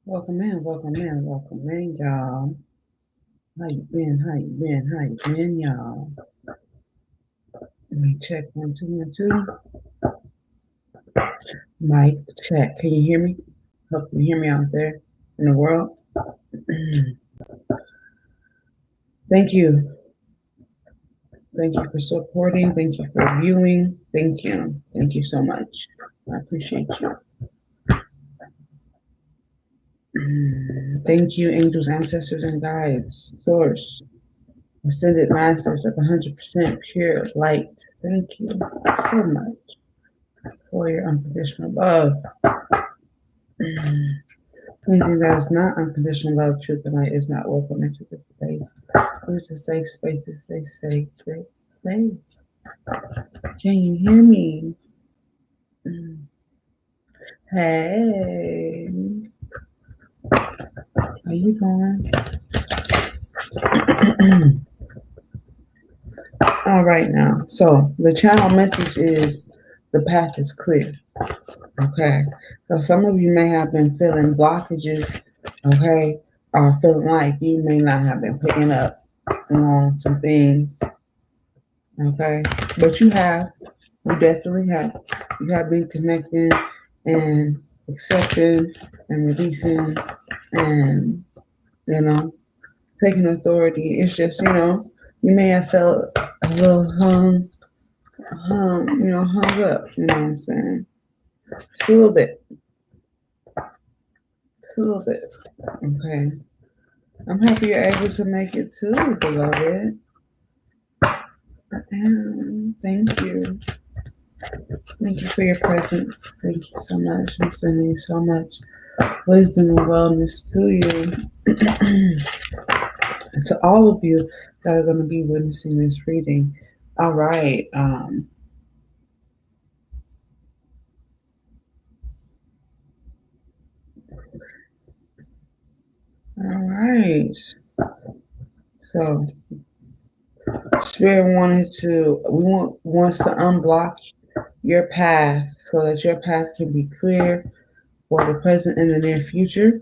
Welcome in, y'all. How you been, y'all? Let me check 1 2 1 2. Mic check. Can you hear me? Hope you hear me out there in the world. Thank you. Thank you for supporting. Thank you for viewing. Thank you. Thank you so much. I appreciate you. Thank you, angels, ancestors, and guides. Source. Ascended masters of 100% pure light. Thank you so much for your unconditional love. Anything that is not unconditional love, truth, and light is not welcome into this space. This is a safe space. This is a safe space. Can you hear me? Hey. How you doing? All right now. So the channel message is the path is clear. Okay. So some of you may have been feeling blockages, okay, or feeling like you may not have been picking up on some things. Okay. But you have. You definitely have. You have been connecting and accepting and releasing and, taking authority. It's just, you may have felt a little hung up, you know what I'm saying? Just a little bit. Okay. I'm happy you're able to make it too, beloved. Thank you. Thank you for your presence. Thank you so much. I'm sending you so much wisdom and wellness to you. And to all of you that are going to be witnessing this reading. All right. All right. So, Spirit wants to unblock your path so that your path can be clear for the present and the near future.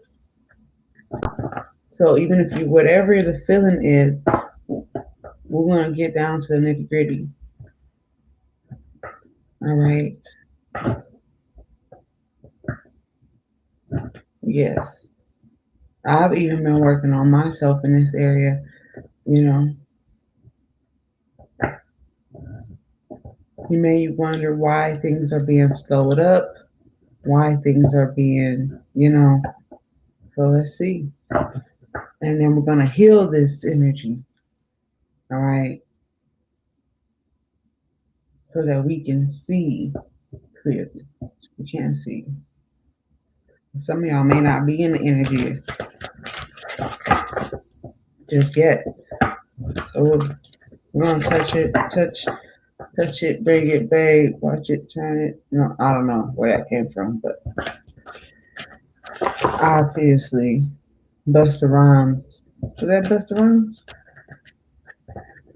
So even if whatever the feeling is, we're going to get down to the nitty gritty. All right. Yes. I've even been working on myself in this area, You may wonder why things are being slowed up, why things are being, So let's see. And then we're going to heal this energy. All right. So that we can see clearly. We can see. Some of y'all may not be in the energy just yet. So we're going to touch it, bring it, babe, watch it, turn it. I don't know where that came from, but obviously, Busta Rhymes. Was that Busta Rhymes?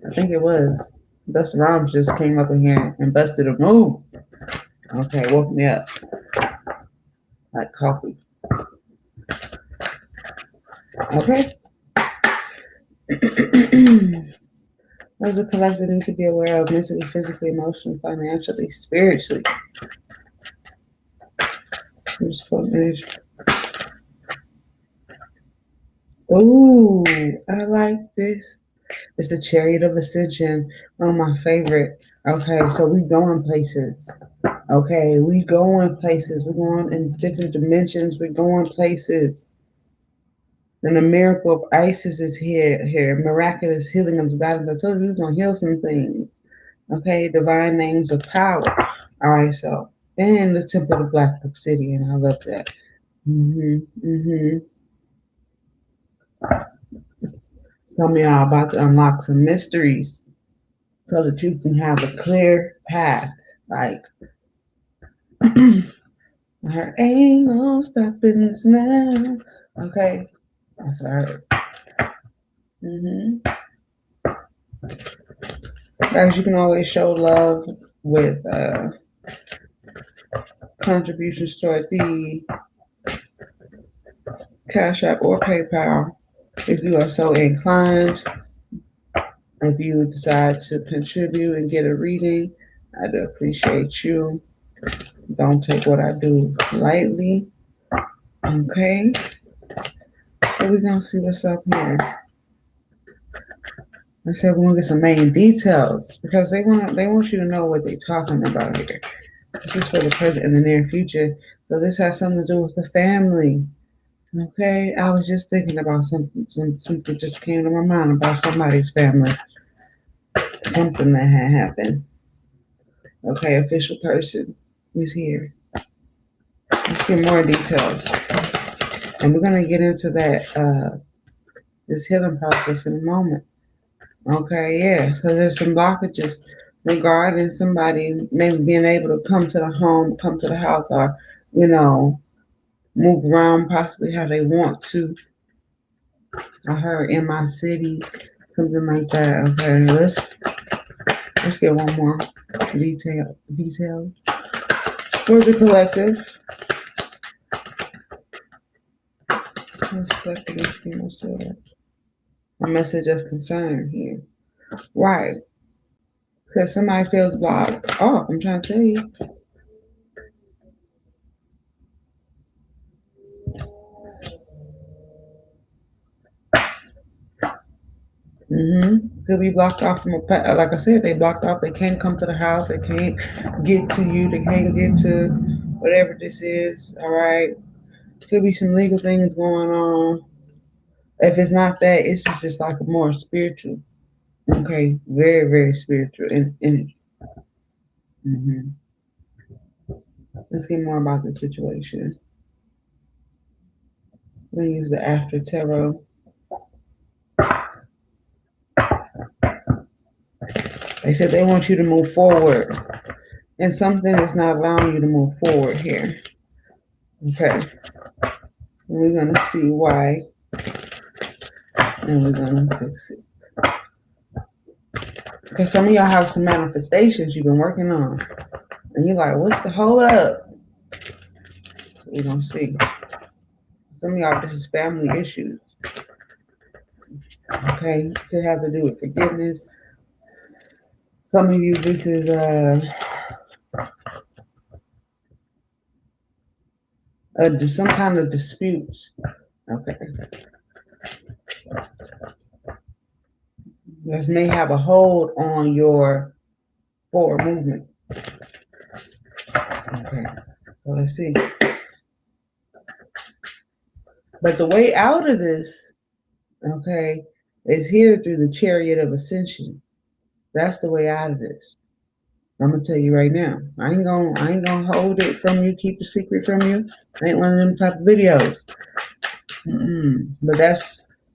I think it was. Busta Rhymes just came up in here and busted a move. Okay, woke me up. Like coffee. Okay. There's a collective need to be aware of mentally, physically, emotionally, financially, spiritually. Ooh, I like this. It's the Chariot of Ascension, one of my favorite. Okay, so we going places. Okay, we going places. We're going in different dimensions. We're going places. And the miracle of Isis is here. Miraculous healing of the guidance. I told you we're going to heal some things. Okay, divine names of power. All right, so and the Temple of Black Obsidian. I love that. Some of y'all about to unlock some mysteries so that you can have a clear path. Like, there ain't no stopping us now. Okay, that's what I heard. Guys, you can always show love with contributions toward the CashApp or PayPal if you are so inclined. If you decide to contribute and get a reading, I do appreciate you. Don't take what I do lightly. Okay. So we're gonna see what's up here. I said we're gonna get some main details because they want you to know what they're talking about here. This is for the present and the near future. So this has something to do with the family. Okay, I was just thinking about something just came to my mind about somebody's family. Something that had happened. Okay, official person is here. Let's get more details. And we're gonna get into that this healing process in a moment. Okay, yeah. So there's some blockages regarding somebody maybe being able to come to the home, come to the house, or move around possibly how they want to. I heard in my city, something like that. Okay, let's get one more detail for the collective. Let's collect a message of concern here. Right. Because somebody feels blocked. Oh, I'm trying to tell you. Could be blocked off from like I said, they blocked off. They can't come to the house. They can't get to you. They can't get to whatever this is. All right. Could be some legal things going on. If it's not that, it's just like a more spiritual. Okay, very very spiritual energy. Let's get more about the situation. We're gonna use the after tarot. They said they want you to move forward, and something is not allowing you to move forward here. Okay, and we're gonna see why, and we're gonna fix it. Because some of y'all have some manifestations you've been working on, and you're like, "What's the hold up?" We're gonna see. Some of y'all, this is family issues. Okay, it could have to do with forgiveness. Some of you, this is some kind of dispute. Okay, this may have a hold on your forward movement. Okay, well, let's see. But the way out of this, okay, is here through the chariot of ascension. That's the way out of this. I'm gonna tell you right now. I ain't gonna hold it from you, keep the secret from you. I ain't one of them type of videos. But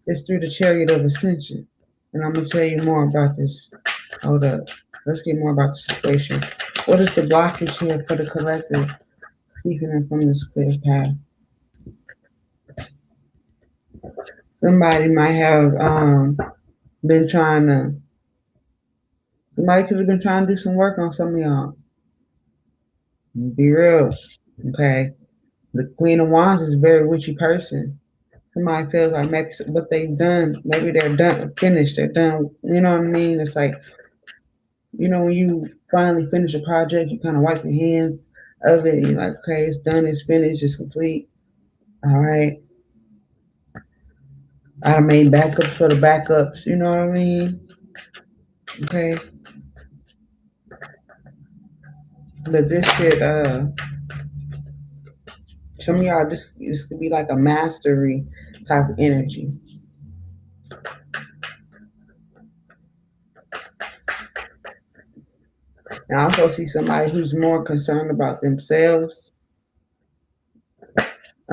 it's through the chariot of ascension. And I'm gonna tell you more about this. Hold up. Let's get more about the situation. What is the blockage here for the collective, keeping them from this clear path? Somebody might have been trying to. Somebody could have been trying to do some work on some of y'all. Be real, okay? The Queen of Wands is a very witchy person. Somebody feels like maybe what they've done, maybe they're done, finished, they're done. You know what I mean? It's like, when you finally finish a project, you kind of wipe your hands of it. And you're like, okay, it's done, it's finished, it's complete. All right. I made backups for the backups. You know what I mean? Okay. But this shit, some of y'all, this could be like a mastery type of energy. And I also see somebody who's more concerned about themselves.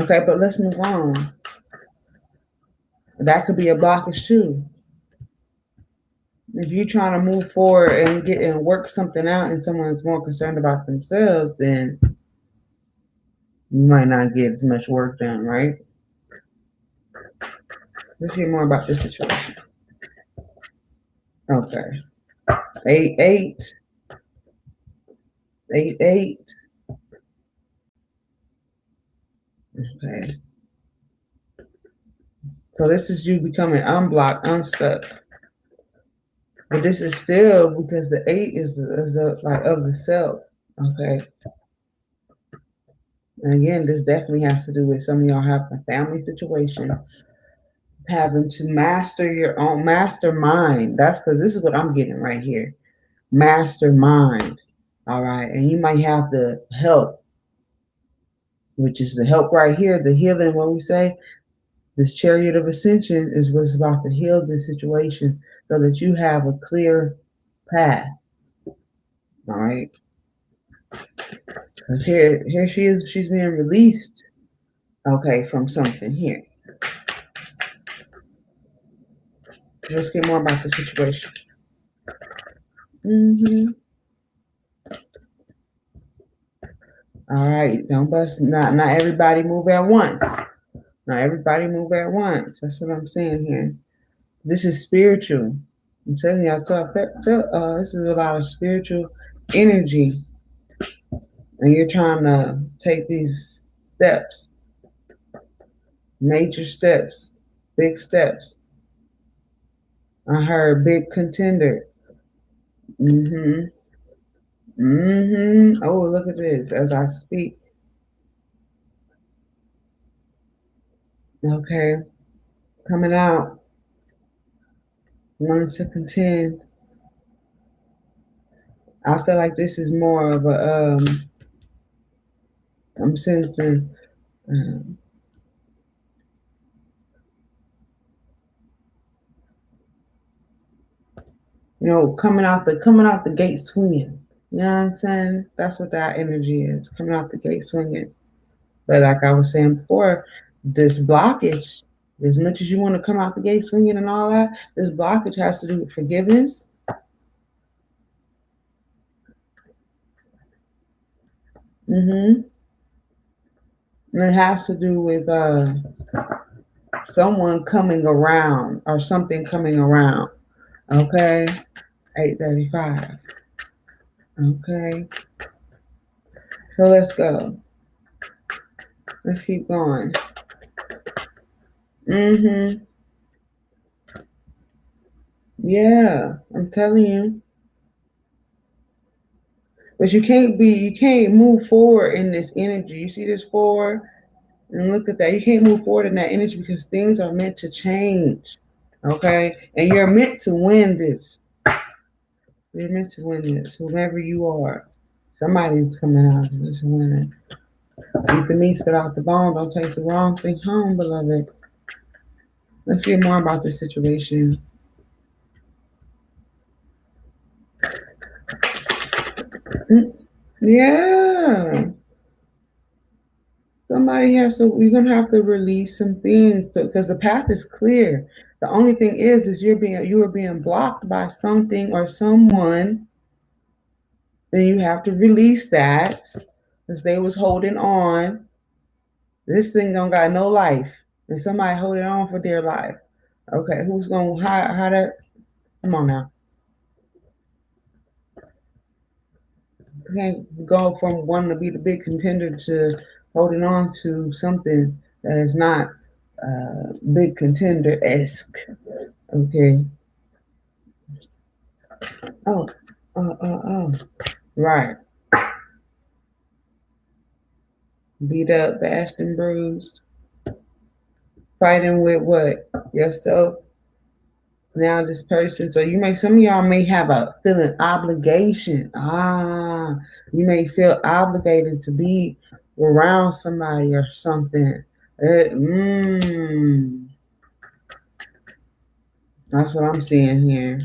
Okay, but let's move on. That could be a blockage too. If you're trying to move forward and get and work something out and someone's more concerned about themselves, then you might not get as much work done, right? Let's hear more about this situation. Okay. 8, 8. 8, 8. Okay. So this is you becoming unblocked, unstuck. But this is still because the 8 is like of the self. Okay. And again, this definitely has to do with some of y'all have a family situation, having to master your own mastermind. That's because this is what I'm getting right here. Mastermind. All right. And you might have the help, which is the help right here, the healing. When we say this chariot of ascension is what's about to heal this situation so that you have a clear path. All right. Because here she is, she's being released, okay, from something here. Let's get more about the situation. All right, don't bust. Not everybody move at once. Not everybody move at once. That's what I'm saying here. This is spiritual. I'm telling you, this is a lot of spiritual energy, and you're trying to take these steps, major steps, big steps. I heard big contender. Oh, look at this as I speak. Okay, coming out, wanting to contend. I feel like this is more of a I'm sensing coming out the gate swinging. You know what I'm saying? That's what that energy is, coming out the gate swinging. But like I was saying before, this blockage, as much as you want to come out the gate swinging and all that, this blockage has to do with forgiveness. And it has to do with someone coming around or something coming around. Okay. 8:35. Okay. So let's go. Let's keep going. Yeah, I'm telling you. But you can't move forward in this energy. You see this 4? And look at that. You can't move forward in that energy because things are meant to change. Okay? And you're meant to win this. You're meant to win this. Whoever you are. Somebody's coming out of this winning. Eat the meat, spit out the bone. Don't take the wrong thing home, beloved. Let's hear more about this situation. Yeah. Somebody has to, you're going to have to release some things because the path is clear. The only thing is you are being blocked by something or someone. Then you have to release that because they was holding on. This thing don't got no life. And somebody holding on for their life. Okay, who's going to, how that, come on now. You can't go from wanting to be the big contender to holding on to something that is not big contender-esque. Okay. Oh. Right. Beat up, bashed and bruised. Fighting with what? Yourself. Now this person. So some of y'all may have a feeling obligation. You may feel obligated to be around somebody or something. That's what I'm seeing here.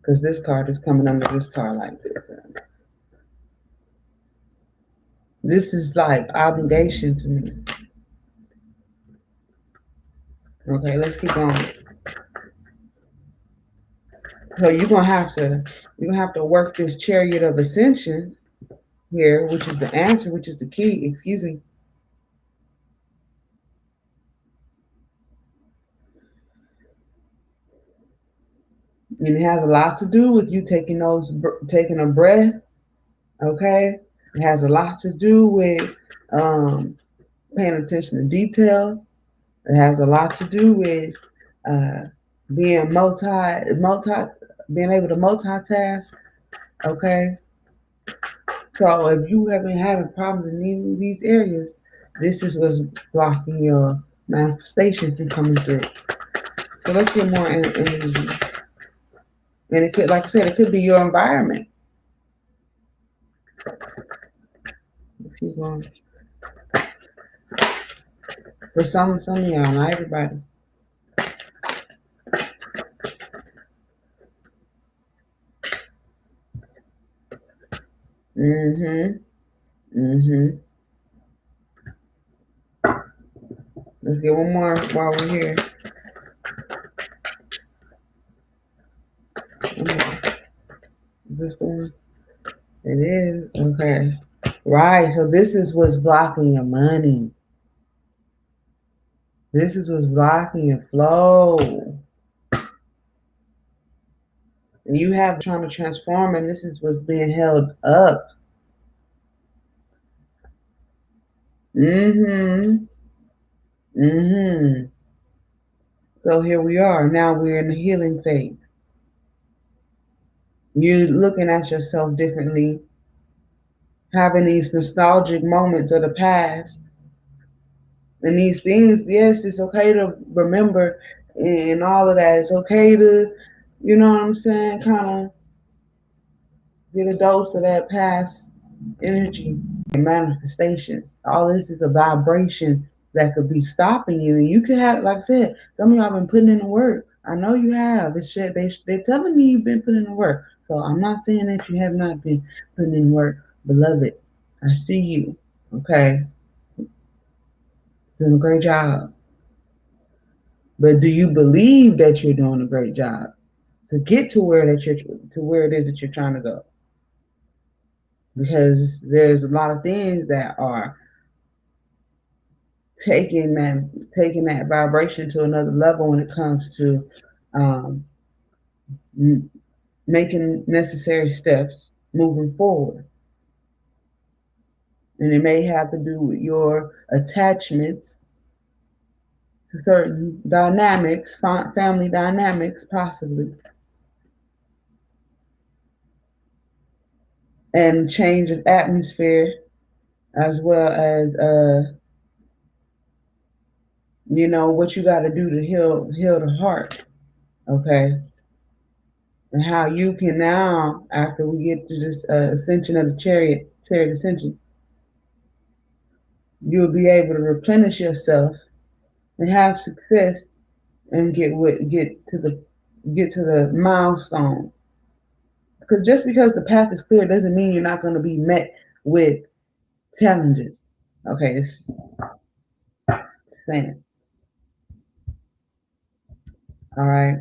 Because this card is coming under this card like this. This is like obligation to me. Okay, let's keep going. So you're gonna have to work this chariot of ascension here, which is the answer, which is the key. Excuse me. And it has a lot to do with you taking a breath. Okay, it has a lot to do with paying attention to detail. It has a lot to do with uh, being being able to multitask. Okay, so if you have been having problems in any of these areas, this is what's blocking your manifestation from coming through. So let's get more energy. And it could, like I said, it could be your environment. If you're going for some of y'all, not everybody. Mm-hmm. Mm-hmm. Let's get one more while we're here. Is this the one? It is. Okay. Right. So this is what's blocking your money. This is what's blocking your flow. And you have trying to transform, and this is what's being held up. Mm-hmm. Mm-hmm. So here we are. Now we're in the healing phase. You're looking at yourself differently, having these nostalgic moments of the past. And these things, yes, it's okay to remember and all of that. It's okay to, you know what I'm saying, kind of get a dose of that past energy and manifestations. All this is a vibration that could be stopping you. And you could have, like I said, some of y'all been putting in the work. I know you have. It's shit. They're telling me you've been putting in the work. So I'm not saying that you have not been putting in work. Beloved, I see you. Okay. Doing a great job. But do you believe that you're doing a great job to get to where it is that you're trying to go? Because there's a lot of things that are taking that vibration to another level when it comes to um, making necessary steps moving forward. And it may have to do with your attachments to certain dynamics, family dynamics, possibly, and change of atmosphere, as well as what you got to do to heal the heart. Okay, and how you can now, after we get to this ascension of the chariot ascension, you'll be able to replenish yourself and have success and get to the milestone. Because just because the path is clear doesn't mean you're not going to be met with challenges. Okay, it's saying. All right.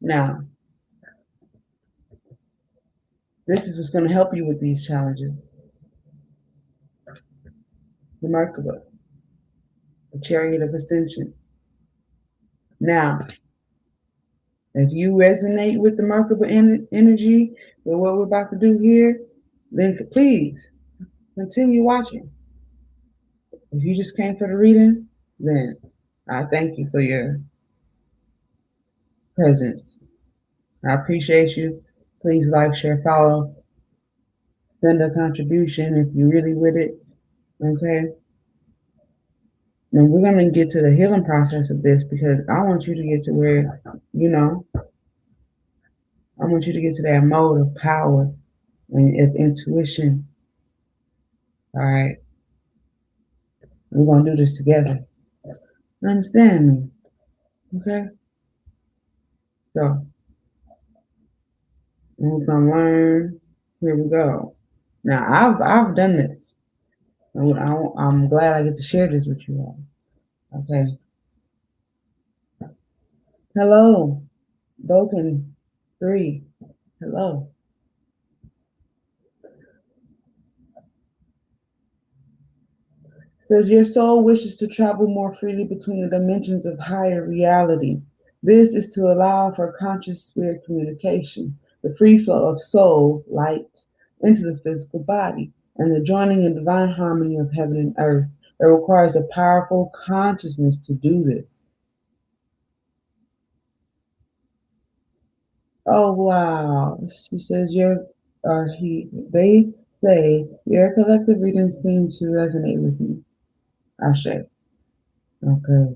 Now, this is what's going to help you with these challenges. The Merkaba, the chariot of ascension. Now, if you resonate with the Merkaba energy, with what we're about to do here, then please continue watching. If you just came for the reading, then I thank you for your presence. I appreciate you. Please like, share, follow, send a contribution if you're really with it. Okay? Now we're going to get to the healing process of this because I want you to get to where, I want you to get to that mode of power and of intuition. All right? We're going to do this together. You understand me? Okay? So, we're going to learn. Here we go. Now, I've done this. I'm glad I get to share this with you all. Okay. Hello. Vulcan 3. Hello. Says your soul wishes to travel more freely between the dimensions of higher reality. This is to allow for conscious spirit communication, the free flow of soul, light, into the physical body, and the joining in divine harmony of heaven and earth. It requires a powerful consciousness to do this. Oh wow. She says they say your collective readings seem to resonate with you. Ashe. Okay.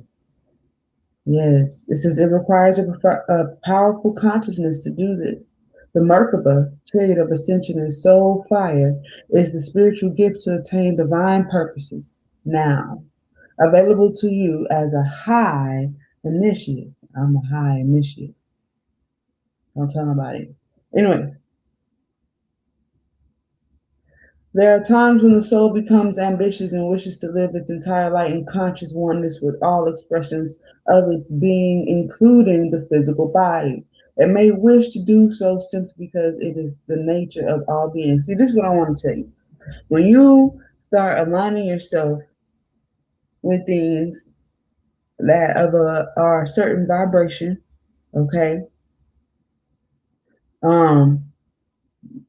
Yes, it says it requires a powerful consciousness to do this. The Merkaba, chariot of ascension and soul fire, is the spiritual gift to attain divine purposes now, available to you as a high initiate. I'm a high initiate. Don't tell nobody. Anyways, there are times when the soul becomes ambitious and wishes to live its entire life in conscious oneness with all expressions of its being, including the physical body. It may wish to do so simply because it is the nature of all beings. See, this is what I want to tell you. When you start aligning yourself with things that are a certain vibration, okay, um,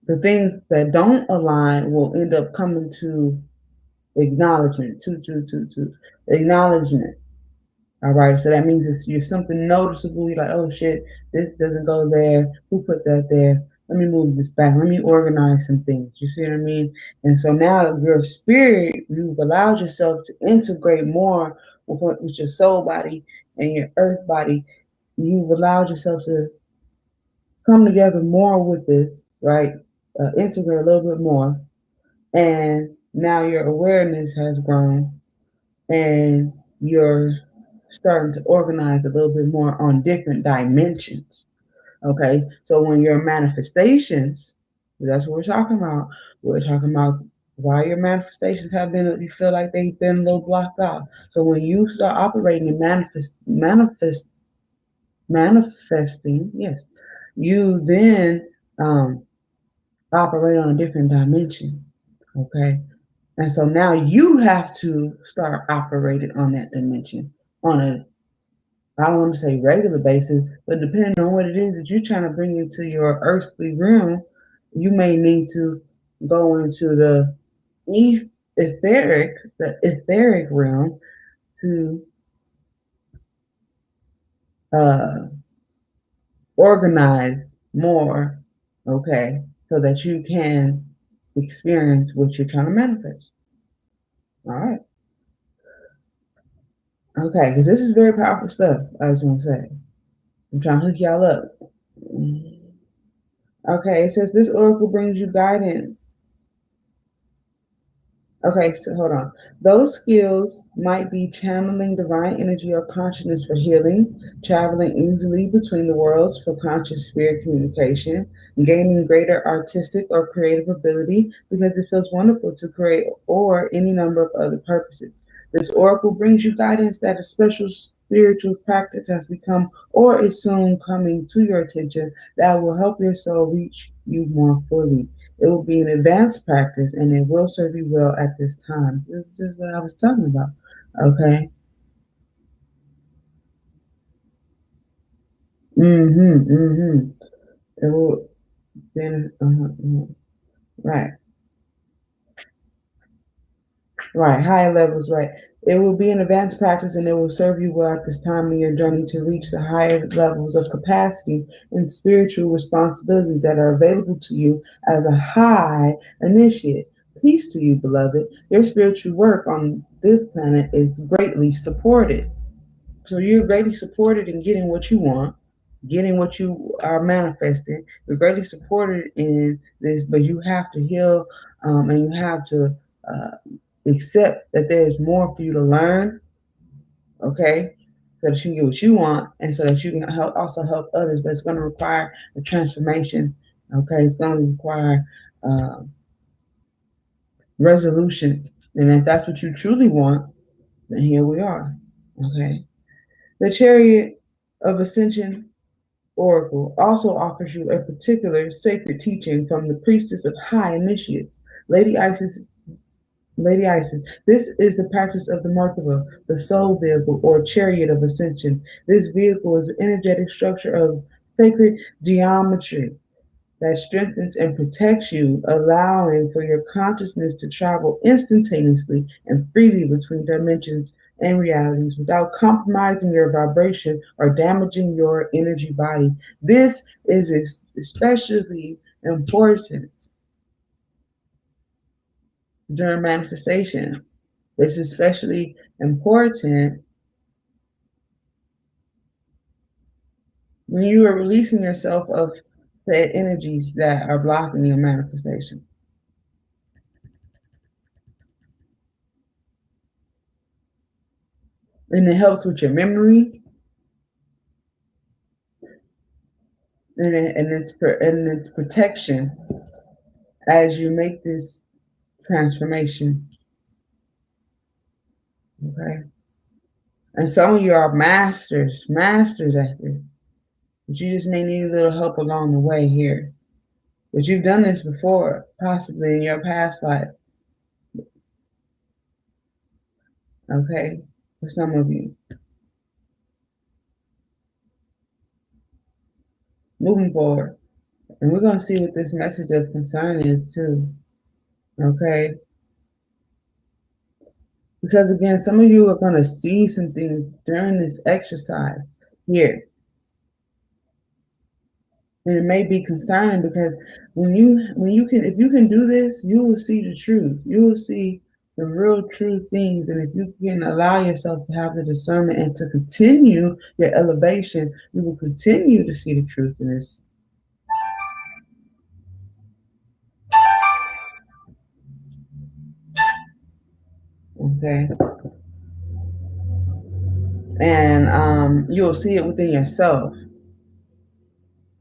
the things that don't align will end up coming to acknowledgement, to acknowledgement. All right, so that means you're something noticeable. You're like, oh shit, this doesn't go there. Who put that there? Let me move this back. Let me organize some things. You see what I mean? And so now your spirit, you've allowed yourself to integrate more with your soul body and your earth body. You've allowed yourself to come together more with this, right? Integrate a little bit more. And now your awareness has grown and you're starting to organize a little bit more on different dimensions. Okay, so when your manifestations, that's what we're talking about. We're talking about why your manifestations have been, you feel like they've been a little blocked out. So when you start operating and manifesting, yes, you then operate on a different dimension. Okay, and so now you have to start operating on that dimension on a, I don't want to say regular basis, but depending on what it is that you're trying to bring into your earthly realm, you may need to go into the etheric realm to uh, organize more, okay, so that you can experience what you're trying to manifest. All right. Okay, because this is very powerful stuff, I was going to say. I'm trying to hook y'all up. Okay, it says this oracle brings you guidance. Okay, so hold on. Those skills might be channeling divine energy or consciousness for healing, traveling easily between the worlds for conscious spirit communication, gaining greater artistic or creative ability because it feels wonderful to create, or any number of other purposes. This oracle brings you guidance that a special spiritual practice has become or is soon coming to your attention that will help your soul reach you more fully. It will be an advanced practice and it will serve you well at this time. This is just what I was talking about. Okay. It will then right. Right, higher levels, right. It will be an advanced practice and it will serve you well at this time in your journey to reach the higher levels of capacity and spiritual responsibility that are available to you as a high initiate. Peace to you, beloved. Your spiritual work on this planet is greatly supported. So you're greatly supported in getting what you want, getting what you are manifesting. You're greatly supported in this, but you have to heal and you have to accept that there's more for you to learn, okay, so that you can get what you want and so that you can also help others. But it's going to require a transformation, okay? It's going to require resolution. And if that's what you truly want, then here we are, okay? The chariot of ascension oracle also offers you a particular sacred teaching from the priestess of high initiates, Lady Isis. Lady Isis, this is the practice of the Merkaba, the soul vehicle or chariot of ascension. This vehicle is an energetic structure of sacred geometry that strengthens and protects you, allowing for your consciousness to travel instantaneously and freely between dimensions and realities without compromising your vibration or damaging your energy bodies. This is especially important during manifestation. It's especially important when you are releasing yourself of the energies that are blocking your manifestation. And it helps with your memory and its protection as you make this transformation. Okay. And some of you are masters at this. But you just may need a little help along the way here. But you've done this before, possibly in your past life. Okay, for some of you. Moving forward. And we're going to see what this message of concern is too. Okay? Because again, some of you are going to see some things during this exercise here. And it may be concerning because if you can do this, you will see the truth. You will see the real true things. And if you can allow yourself to have the discernment and to continue your elevation, you will continue to see the truth in this. Okay. And you'll see it within yourself.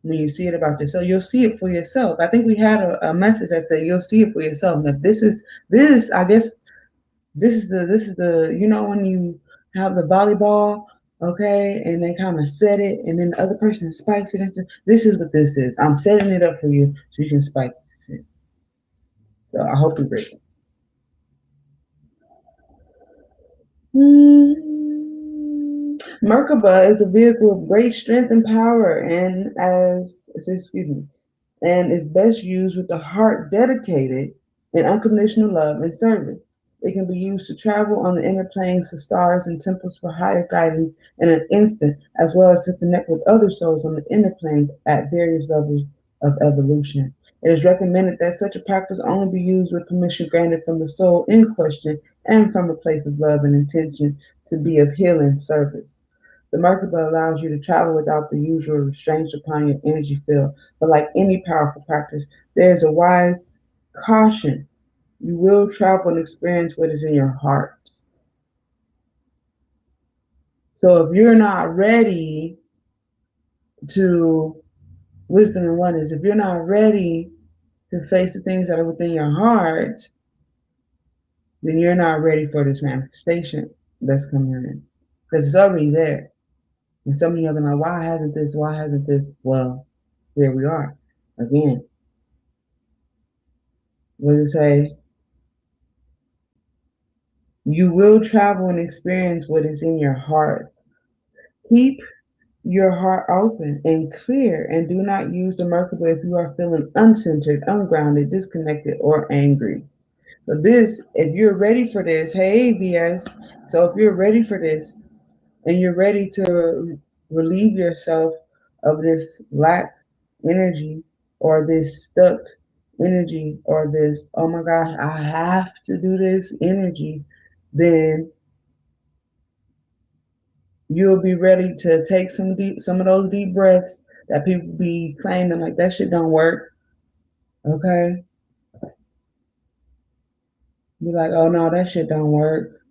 When you see it about yourself, you'll see it for yourself. I think we had a message that said you'll see it for yourself. Now I guess this is the when you have the volleyball, okay, and they kind of set it and then the other person spikes it into this is what this is. I'm setting it up for you so you can spike it. So I hope you break it. Merkaba is a vehicle of great strength and power, and is best used with the heart dedicated in unconditional love and service. It can be used to travel on the inner planes to stars and temples for higher guidance in an instant, as well as to connect with other souls on the inner planes at various levels of evolution. It is recommended that such a practice only be used with permission granted from the soul in question and from a place of love and intention to be of healing service. The Merkaba allows you to travel without the usual restraints upon your energy field, but like any powerful practice, there is a wise caution. You will travel and experience what is in your heart. So if you're not ready to wisdom and oneness, if you're not ready to face the things that are within your heart, then you're not ready for this manifestation that's coming in. Because it's already there. And some of you are like, why hasn't this? Well, here we are. Again. What does it say? You will travel and experience what is in your heart. Keep your heart open and clear, and do not use the Merkaba if you are feeling uncentered, ungrounded, disconnected, or angry. So if you're ready for this, hey VS, so if you're ready for this and you're ready to relieve yourself of this lack energy or this stuck energy or this, oh my gosh, I have to do this energy, then you'll be ready to take some of those deep breaths that people be claiming like that shit don't work. Okay? Be like, oh no, that shit don't work.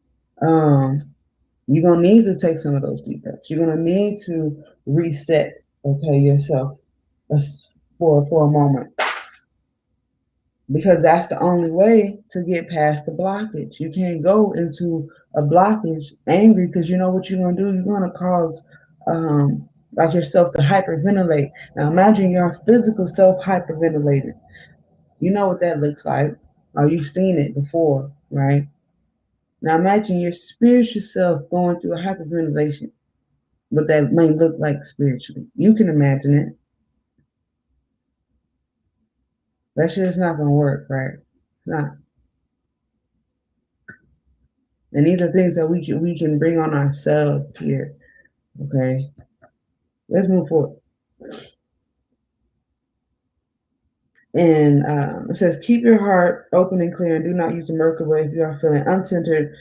You're gonna need to take some of those deep breaths. You're gonna need to reset, okay, yourself for a moment. Because that's the only way to get past the blockage. You can't go into a blockage angry because you know what you're gonna do? You're gonna cause like yourself to hyperventilate. Now imagine your physical self hyperventilating. You know what that looks like, or you've seen it before, right? Now imagine your spiritual self going through a hyperventilation, what that may look like spiritually. You can imagine it. That shit is not gonna work, right? It's not. And these are things that we can bring on ourselves here. Okay, let's move forward. And it says, keep your heart open and clear, and do not use the Merkaba if you are feeling uncentered,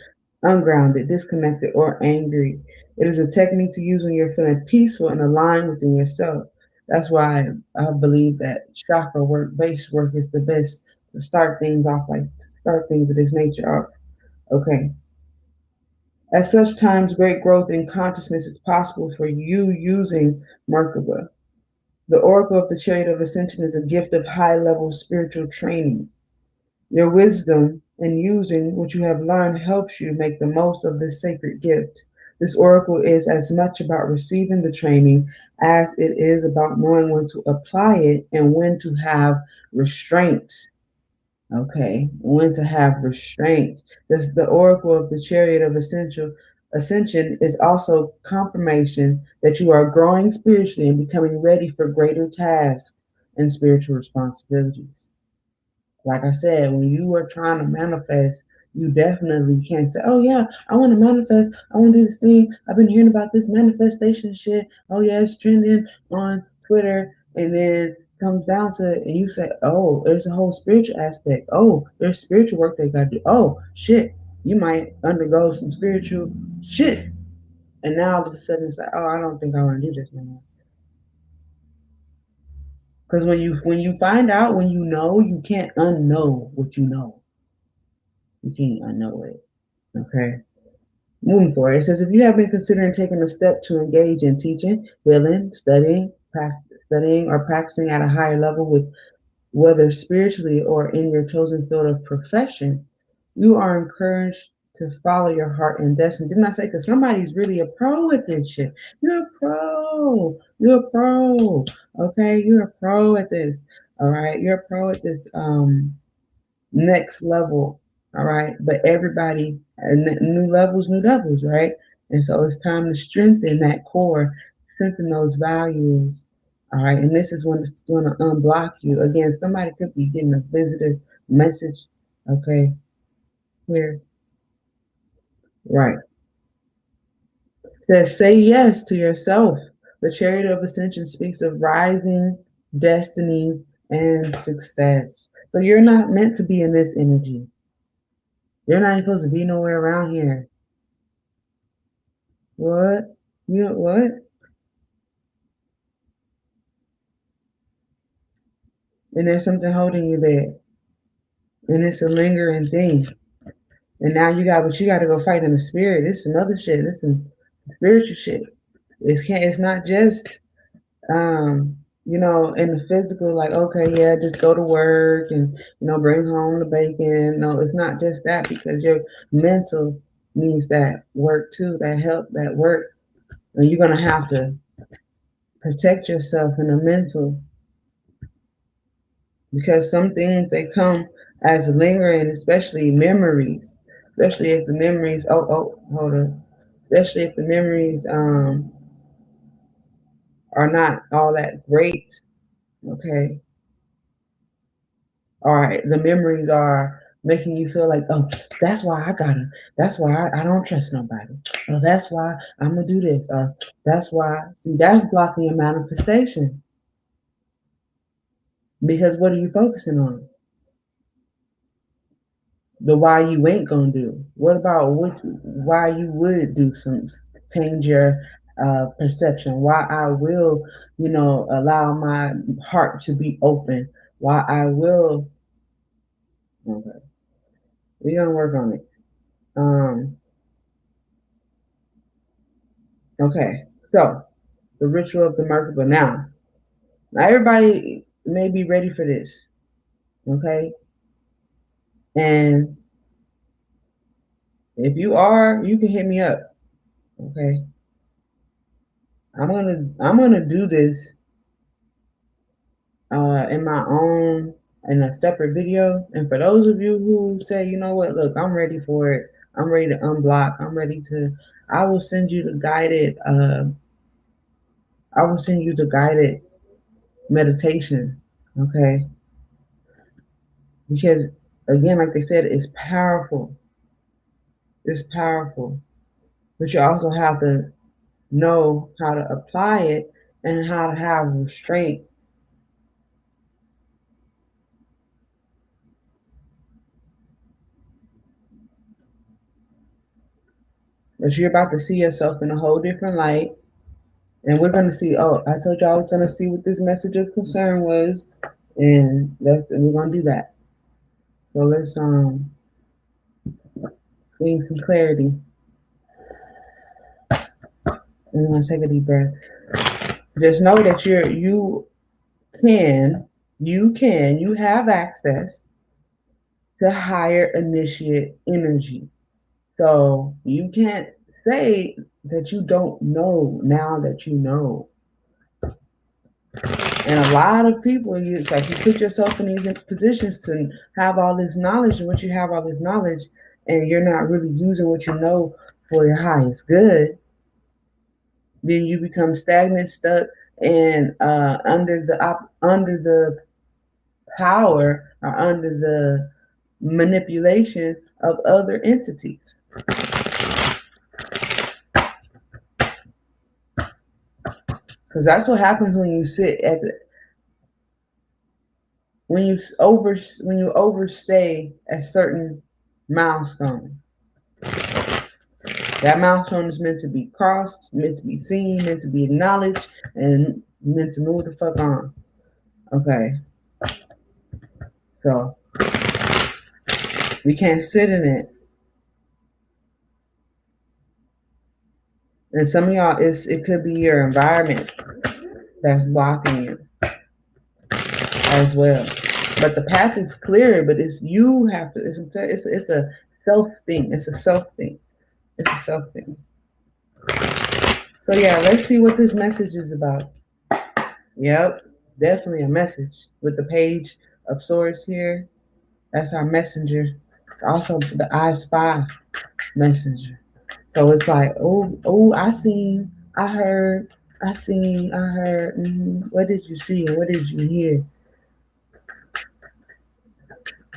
ungrounded, disconnected, or angry. It is a technique to use when you're feeling peaceful and aligned within yourself. That's why I believe that chakra work, base work, is the best to start things off, like to start things of this nature off. Okay. At such times, great growth in consciousness is possible for you using Merkaba. The Oracle of the Chariot of Ascension is a gift of high level spiritual training. Your wisdom in using what you have learned helps you make the most of this sacred gift. This oracle is as much about receiving the training as it is about knowing when to apply it and when to have restraint. Okay, when to have restraint. This the oracle of the chariot of ascension is also confirmation that you are growing spiritually and becoming ready for greater tasks and spiritual responsibilities. Like I said, when you are trying to manifest, you definitely can't say, oh yeah, I want to manifest. I want to do this thing. I've been hearing about this manifestation shit. Oh yeah, it's trending on Twitter. And then comes down to it and you say, oh, there's a whole spiritual aspect. Oh, there's spiritual work they got to do. Oh, shit. You might undergo some spiritual shit. And now all of a sudden it's like, oh, I don't think I want to do this anymore. Because when you find out, when you know, you can't unknow what you know. You can't unknow it. Okay. Moving forward, it says if you have been considering taking a step to engage in teaching, healing, studying or practicing at a higher level with whether spiritually or in your chosen field of profession, you are encouraged to follow your heart and destiny. Didn't I say? Because somebody's really a pro at this shit. You're a pro. You're a pro. Okay, you're a pro at this. All right, you're a pro at this. Next level. All right. But everybody, new levels, right? And so it's time to strengthen that core, strengthen those values. All right. And this is when it's going to unblock you. Again, somebody could be getting a visitor message. Okay. Here. Right. Says, say yes to yourself. The chariot of ascension speaks of rising destinies and success. So you're not meant to be in this energy. You're not supposed to be nowhere around here. What? You know what? And there's something holding you there. And it's a lingering thing. And now you got to go fight in the spirit. This is another shit. This is spiritual shit. It's not just in the physical, like, okay, yeah, just go to work and bring home the bacon. No, it's not just that, because your mental needs that work too, that help, that work. And you're gonna have to protect yourself in the mental, because some things, they come as lingering, especially memories, especially if the memories hold on, especially if the memories are not all that great. Okay, all right, the memories are making you feel like, oh, that's why I got him, that's why I don't trust nobody, or that's why I'm gonna do this, or that's why. See, that's blocking your manifestation, because what are you focusing on? The why you ain't gonna do. What about why you would do some, change your perception? Why I will, allow my heart to be open. Why I will. Okay, we're gonna work on it. Um, okay, so the ritual of the Merkaba. Now everybody may be ready for this. Okay, and if you are, you can hit me up. Okay, I'm gonna do this in my own in a separate video. And for those of you who say, you know what, look, I'm ready for it. I'm ready to unblock. I'm ready to. I will send you the guided. I will send you the guided meditation. Okay, because again, like they said, it's powerful. It's powerful, but you also have to know how to apply it and how to have restraint. But you're about to see yourself in a whole different light. And we're gonna see, oh, I told you I was gonna see what this message of concern was. And we're gonna do that. So let's gain some clarity. And we're gonna take a deep breath. Just know that can, you have access to higher initiate energy. So you can't say that you don't know now that you know. And a lot of people, it's like you put yourself in these positions to have all this knowledge, and once you have all this knowledge, and you're not really using what you know for your highest good, then you become stagnant, stuck, and under the power or under the manipulation of other entities. Because that's what happens when you sit at the when you overstay a certain milestone. That milestone is meant to be crossed, meant to be seen, meant to be acknowledged, and meant to move the fuck on. Okay. So we can't sit in it. And some of y'all, it could be your environment that's blocking you as well. But the path is clear, but it's you have to. It's a self thing. It's a self thing. It's a self thing. So yeah, let's see what this message is about. Yep, definitely a message with the page of swords here. That's our messenger. It's also the I Spy messenger. So it's like, oh, I seen, I heard, I seen, I heard. What did you see and what did you hear?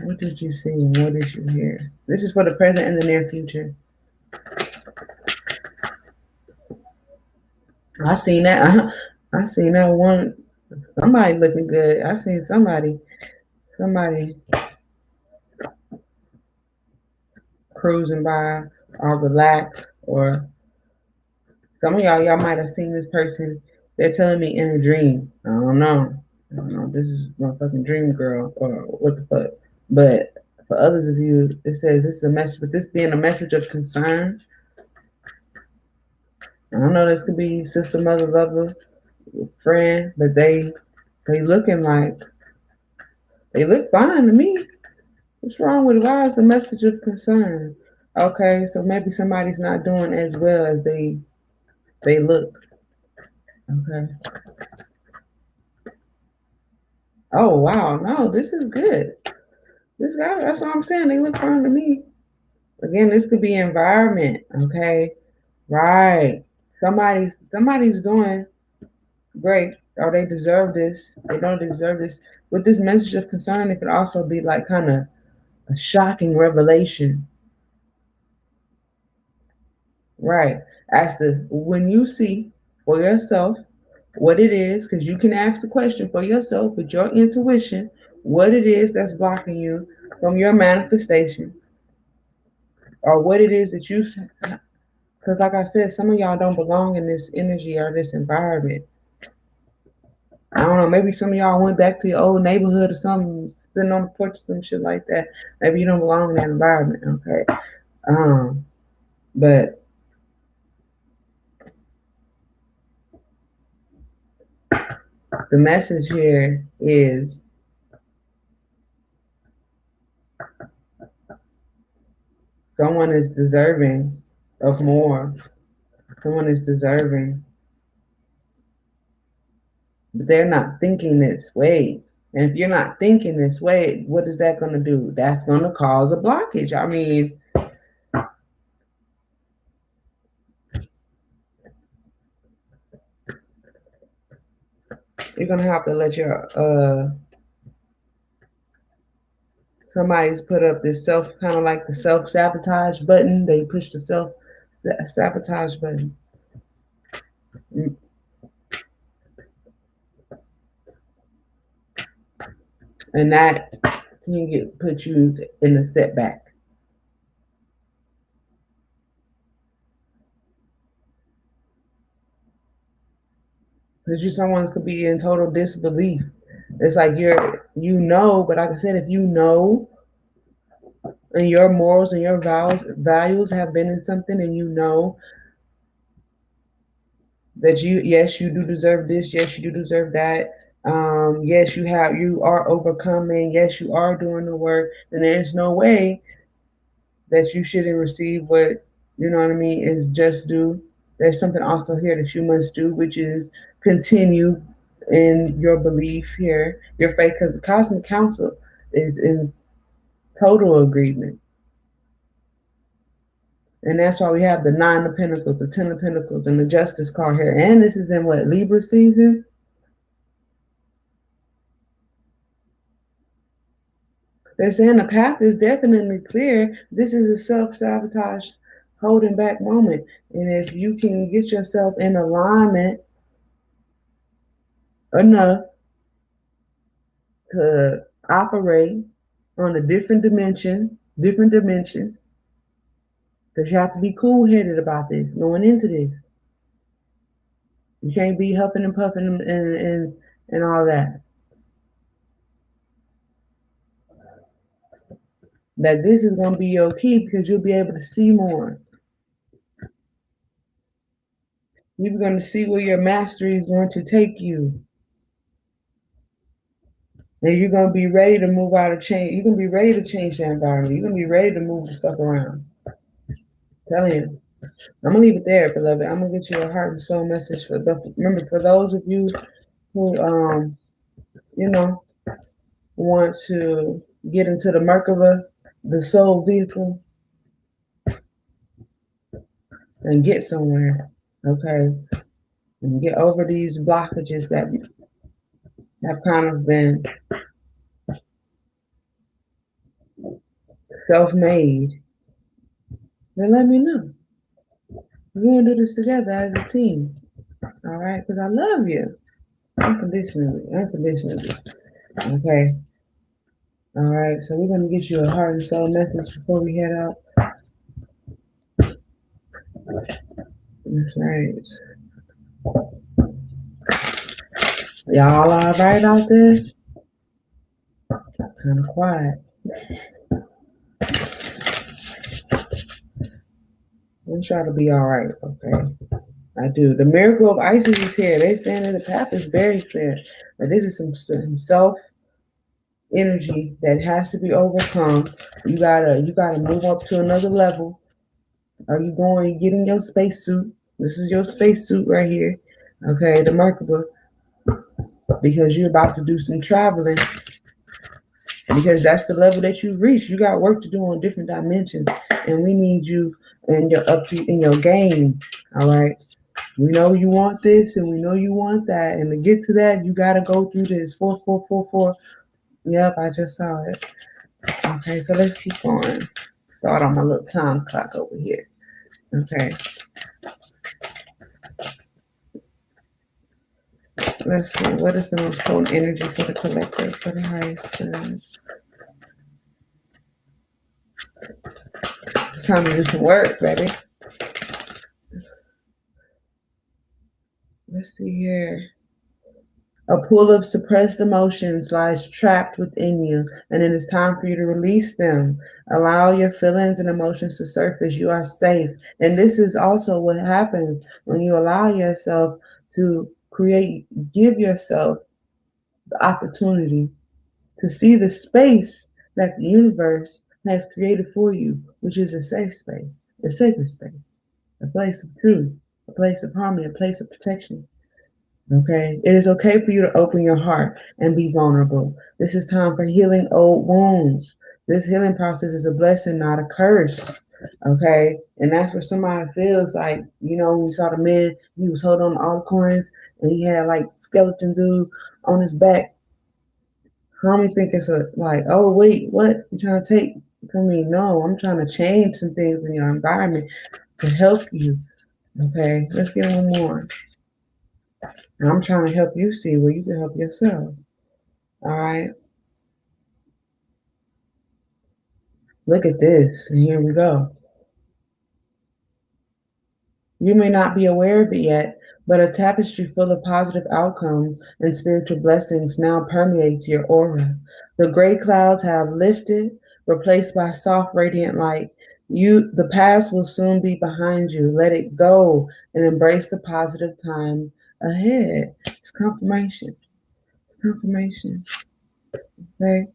What did you see and what did you hear? This is for the present and the near future. I seen that. I seen that one. Somebody looking good. I seen somebody cruising by or relaxed, or some of y'all might have seen this person. They're telling me in a dream. I don't know. I don't know. This is my fucking dream girl or what the fuck. But for others of you, it says this is a message. But this being a message of concern, I don't know. This could be sister, mother, lover, friend, but they looking like they look fine to me. What's wrong with it? Why is the message of concern? Okay, so maybe somebody's not doing as well as they look. Okay. Oh wow, no, this is good. This guy, that's what I'm saying. They look fine to me. Again, this could be environment. Okay. Right. Somebody's doing great. Or they deserve this. They don't deserve this. With this message of concern, it could also be like kind of a shocking revelation. Right. As to when you see for yourself what it is, because you can ask the question for yourself with your intuition, what it is that's blocking you from your manifestation, or what it is that you, because like I said, some of y'all don't belong in this energy or this environment. I don't know, maybe some of y'all went back to your old neighborhood or something, sitting on the porch or some shit like that. Maybe you don't belong in that environment, okay? But the message here is someone is deserving of more. Someone is deserving But they're not thinking this way. And if you're not thinking this way, what is that going to do? That's going to cause a blockage. I mean, you're going to have to let your somebody's put up this self, kind of like the self-sabotage button. They push the self-sabotage button. And that can put you in a setback. Because someone could be in total disbelief. It's like but like I said, if you know and your morals and your values have been in something, and you know that yes, you do deserve this, yes, you do deserve that, yes, you are overcoming, yes, you are doing the work, and there's no way that you shouldn't receive what, you know what I mean, is just due. There's something also here that you must do, which is continue in your belief here, your faith, because the Cosmic Council is in total agreement. And that's why we have the Nine of Pentacles, the Ten of Pentacles, and the Justice card here. And this is in what, Libra season? They're saying the path is definitely clear. This is a self-sabotage, holding back moment. And if you can get yourself in alignment enough to operate on a different dimensions, because you have to be cool-headed about this, going into this. You can't be huffing and puffing and all that. That this is going to be your key, because you'll be able to see more. You're going to see where your mastery is going to take you. And you're going to be ready to move out of change. You're going to be ready to change the environment. You're going to be ready to move the stuff around. Telling you. I'm going to leave it there, beloved. I'm going to get you a heart and soul message. Remember, for those of you who, want to get into the Merkaba, the soul vehicle, and get somewhere, okay? And get over these blockages that have kind of been self-made, then let me know. We're going to do this together as a team, all right? Because I love you unconditionally, okay? All right, so we're going to get you a heart and soul message before we head out. That's right. Y'all all right out there? Kind of quiet. I'm trying to be all right, okay? I do. The miracle of Isis is here. They stand in the path is very clear. But this is some self energy that has to be overcome. You gotta move up to another level. Are you going? Get in your spacesuit. This is your spacesuit right here. Okay, the Merkaba, because you're about to do some traveling. Because that's the level that you've reached. You got work to do on different dimensions, and we need you in your game. All right. We know you want this, and we know you want that, and to get to that, you gotta go through this 4444. Yep, I just saw it. Okay, so let's keep going. Start on my little time clock over here. Okay. Let's see. What is the most potent energy for the collective, for the highest good? It's time to do some work, baby. Let's see here. A pool of suppressed emotions lies trapped within you, and it is time for you to release them. Allow your feelings and emotions to surface. You are safe. And this is also what happens when you allow yourself to give yourself the opportunity to see the space that the universe has created for you, which is a safe space, a sacred space, a place of truth, a place of harmony, a place of protection. Okay? It is okay for you to open your heart and be vulnerable. This is time for healing old wounds. This healing process is a blessing, not a curse. Okay? And that's where somebody feels like, when you saw the man, he was holding on to all the coins and he had like skeleton dude on his back. Homie think it's like, oh wait, what? You trying to take from me? No, I'm trying to change some things in your environment to help you. Okay, let's get one more. And I'm trying to help you see where you can help yourself. All right. Look at this. And here we go. You may not be aware of it yet, but a tapestry full of positive outcomes and spiritual blessings now permeates your aura. The gray clouds have lifted, replaced by soft, radiant light. The past will soon be behind you. Let it go and embrace the positive times ahead. It's confirmation. Confirmation. Okay.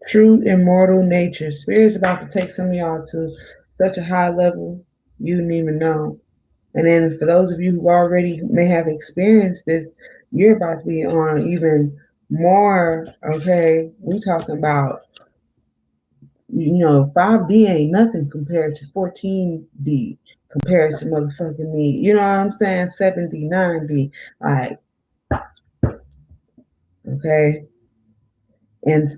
True immortal nature. Spirit is about to take some of y'all to such a high level you didn't even know. And then for those of you who already may have experienced this, you're about to be on even more. Okay, we talking about 5D ain't nothing compared to 14D compared to motherfucking me. You know what I'm saying? 7D, 9D, like okay. And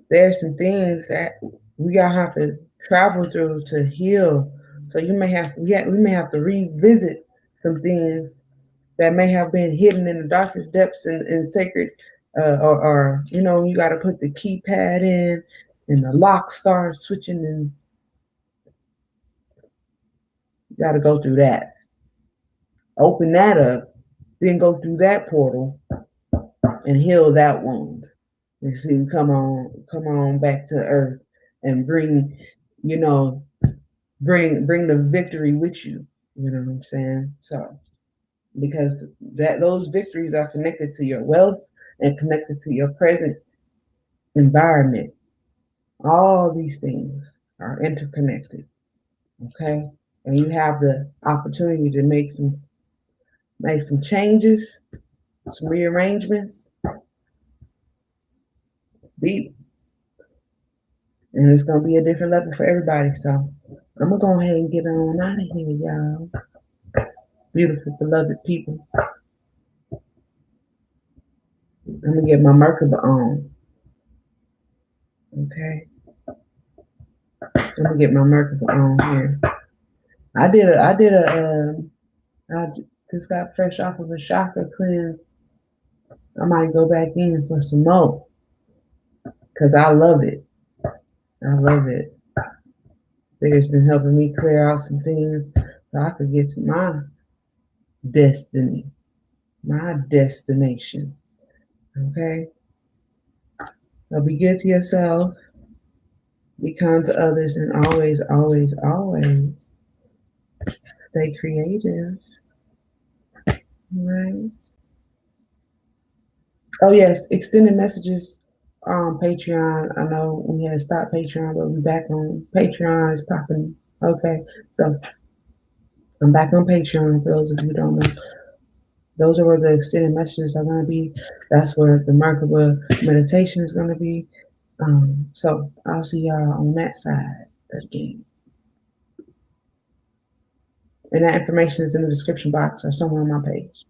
there's some things that we gotta have to travel through to heal. So we may have to revisit some things that may have been hidden in the darkest depths and sacred, or you got to put the keypad in, and the lock starts switching, and you got to go through that, open that up, then go through that portal and heal that wound. And see, come on back to earth, and bring, you know, bring the victory with you. You know what I'm saying? So because those victories are connected to your wealth and connected to your present environment. All these things are interconnected. Okay, and you have the opportunity to make some changes, some rearrangements, deep, and it's gonna be a different level for everybody. So I'm gonna go ahead and get on out of here, y'all. Beautiful, beloved people. I'm gonna get my Merkaba on. Okay, I'm gonna get my Merkaba on here. I just got fresh off of a chakra cleanse. I might go back in for some more because I love it. I love it. It's been helping me clear out some things so I could get to my destiny, my destination. Okay? So be good to yourself, be kind to others, and always, always, always stay creative. Nice. Oh yes, extended messages on Patreon. I know we had to stop Patreon, but we're back on Patreon. It's popping. Okay, so I'm back on Patreon. For those of you who don't know, those are where the extended messages are going to be. That's where the Merkaba meditation is going to be. So I'll see y'all on that side of the game. And that information is in the description box or somewhere on my page.